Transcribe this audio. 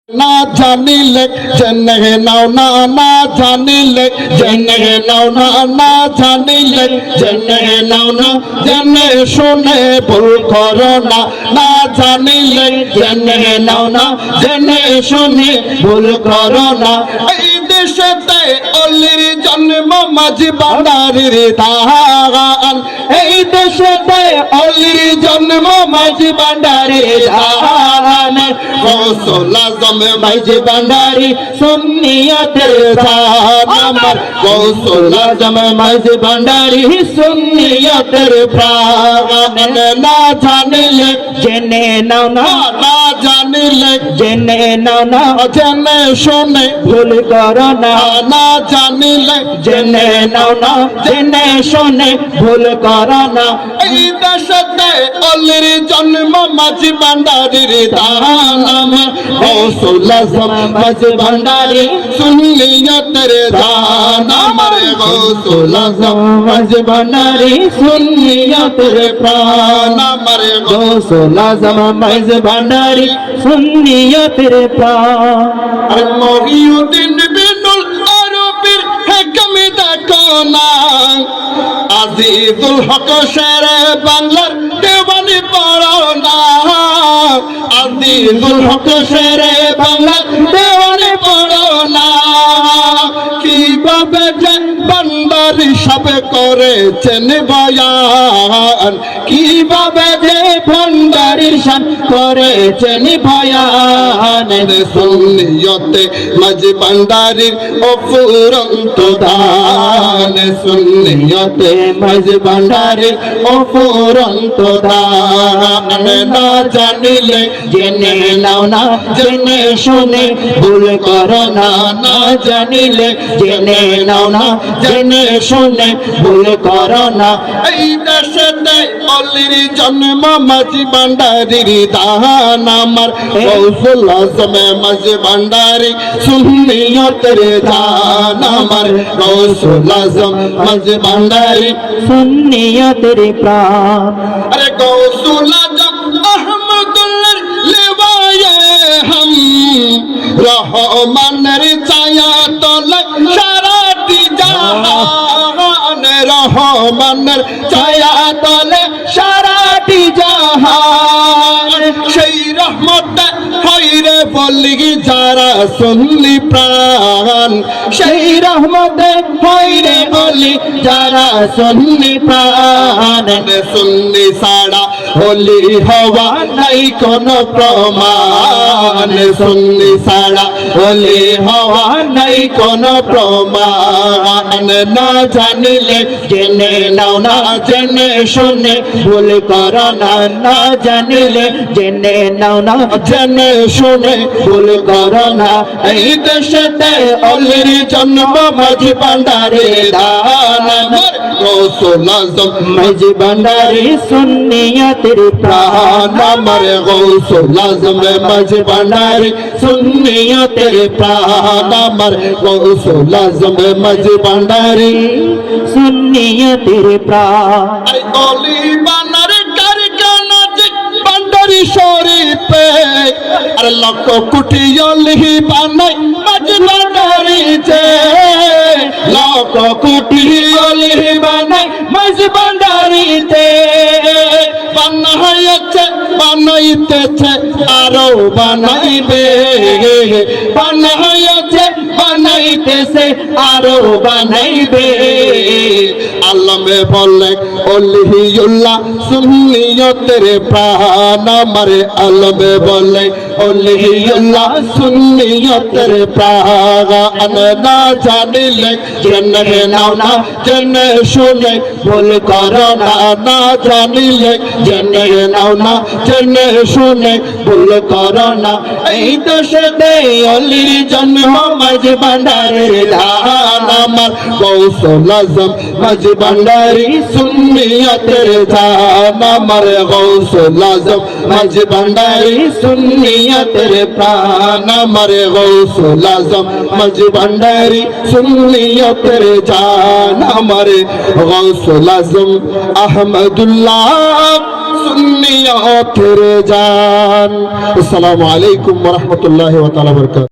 না জানিলে জেনে নাও না, না জানিলে জেনে নাও না, না জানিলে জেনে নাও না, জেনে শুনে ভুল করো না, না জানিলে জেনে নাও না, জেনে শুনে ভুল করো না। এই দেশেতে অলির জন্ম মাঝি ভান্ডারীর দান, এই দেশেতে অলির জন্ম মাঝি ভান্ডারীর দান। গৌসুল আজম মাঝি ভান্ডারী সুন্নিয়তের দান আমার, গৌসুল আজম মাঝি ভান্ডারী সুন্নিয়তের প্রাণ। না জানিলে জেনে নাও না, না জানিলে জেনে নাও না, জেনে শুনে ভুল করো না, না জানিলে জেনে নাও না, জেনে শুনে ভুল করো না। এই দেশেতে অলির জন্ম মাঝি ভান্ডারীর দান আমার, গৌসুল আজম মাঝি ভান্ডারী সুন্নিয়তের দান আমার, গৌসুল আজম মাঝি ভান্ডারী সুন্নিয়তের প্রাণ আমার, গৌসুল আজম মাঝি ভান্ডারী সুন্নিয়তের প্রাণ। আর মহিউদ্দিন বিনুল আরবির হেকমে দেখো না, আজিজুল হক শেরে বাংলার দেওয়ানি পড়ো না, আজিজুল হক শেরে বাংলার দেওয়ানি পড়ো না। কিভাবে যে ভান্ডারী সব করেছেন বয়ান, কিভাবে যে ভান্ডারী সব করেছেন বয়ান। সুন্নিয়তে মাঝি ভান্ডারীর অফুরন্ত দান, সুন্নিয়তে মাঝি ভান্ডারীর অফুরন্ত দান। না জানিলে জেনে নাও না, জেনে শুনে ভুল করো না, না জানিলে জেনে নাও না, জেনে শুনে ভুল করো না। এই দেশেতে অলির জন্ম মাঝি ভান্ডারীর দান আমার, গৌসুল আজম মাঝি ভান্ডারী সুন্নিয়তের দান আমার, গৌসুল আজম মাঝি ভান্ডারী সুন্নিয়তের প্রাণ। আরে গৌসুল আজম আহমদুল্লাহর লেওয়ায়ে হাম, রহমানের ছায়া তলে সারাটি জাহান, রহমানের ছায়া তলে সারাটি জাহান। সেই রহমতে হইরে বলি যারা সুন্নি প্রাণ, সেই রহমতে হইরে বলি যারা সুন্নি প্রাণ। সুন্নি ছাড়া হলি হওয়া নাই কোনো প্রমাণ, সুন্নি ছাড়া হলি হওয়া নাই কোনো প্রমাণ। না জানিলে জেনে নাও না, জেনে শুনে ভুল করো না, না জানিলে জেনে নাও না, জেনে শুনে ভুল করো না। এই দেশেতে অলির জন্ম মাঝি ভান্ডারী দান আমার, গৌসুল আজম মাঝি ভান্ডারী সুন্নিয়তের প্রাণ আমার, গৌসুল আজম মাঝি ভান্ডারী সুন্নিয়তের প্রাণ আমার, গৌসুল আজম মাঝি ভান্ডারী সুন্নিয়তের প্রাণ। আরে অলি বানার কারখানা যে ভান্ডারী শরীফে, আরে লক্ষ কোটি অলি বানাই মাঝি ভান্ডারী যে, লক্ষ কোটি অলি বানাই মাঝি ভান্ডারীতে। বানাইছে বানাইতেছে আরো বানাইবে, বানাইছে বানাইতেছে আরো বানাইবে। আল্লামে বলে অলিউল্লাহ সুন্নিয়তের প্রাণ আমার, আল্লামে বলে অলিউল্লাহ সুন্নিয়তের প্রাণ। না জানিলে জেনে নাও না, জেনে শুনে ভুল করো না, না জানিলে জেনে নাও না, জেনে শুনে ভুল করো না। এই দেশেতে অলির জন্ম মাঝি ভান্ডারীর দান আমার, গৌসুল আজম মাঝি ভান্ডারী সুন্নিয়তের দান আমার, গৌসুল আজম মাঝি ভান্ডারী সুন্নিয়তের প্রাণ আমার, গৌসুল আজম মাঝি ভান্ডারী সুন্নিয়তের জান আমার, গৌসুল আজম আহমদুল্লাহ নিয়তের জান। আসসালামু আলাইকুম ওয়া রাহমাতুল্লাহি ওয়া বারাকাতুহু।